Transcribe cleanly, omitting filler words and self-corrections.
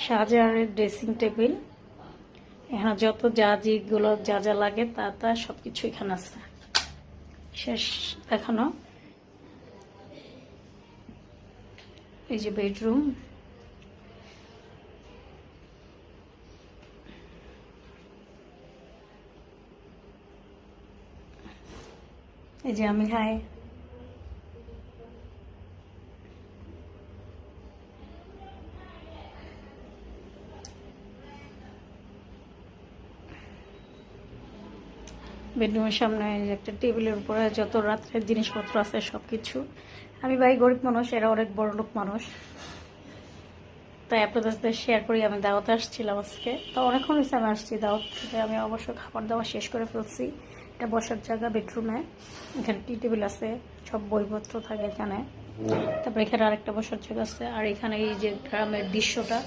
শাহজাহানের dressing table. এখানে যত যেগুলো যা যা লাগে তা সবকিছু এখানে আছে। শেষ দেখানো। এই যে বেডরুম, এই যে আমি হাই। বেডরুমের সামনে একটা টেবিলের উপরে যত রাত্রের জিনিসপত্র আছে সবকিছু। আমি ভাই গরিব মানুষ, এরা অনেক বড় লোক মানুষ, তাই আপনাদের সাথে শেয়ার করি। আমি দাওয়াতে আসছিলাম আজকে, তো অনেকক্ষণ হয়েছে আমি আসছি দাওয়াত থেকে। আমি অবশ্য খাবার দাওয়া শেষ করে ফেলছি। এটা বসার জায়গা বেডরুমে, এখানে টি টেবিল আছে, সব বইপত্র থাকে এখানে। তারপরে এখানে আরেকটা বসার জায়গা আছে। আর এখানে এই যে গ্রামের দৃশ্যটা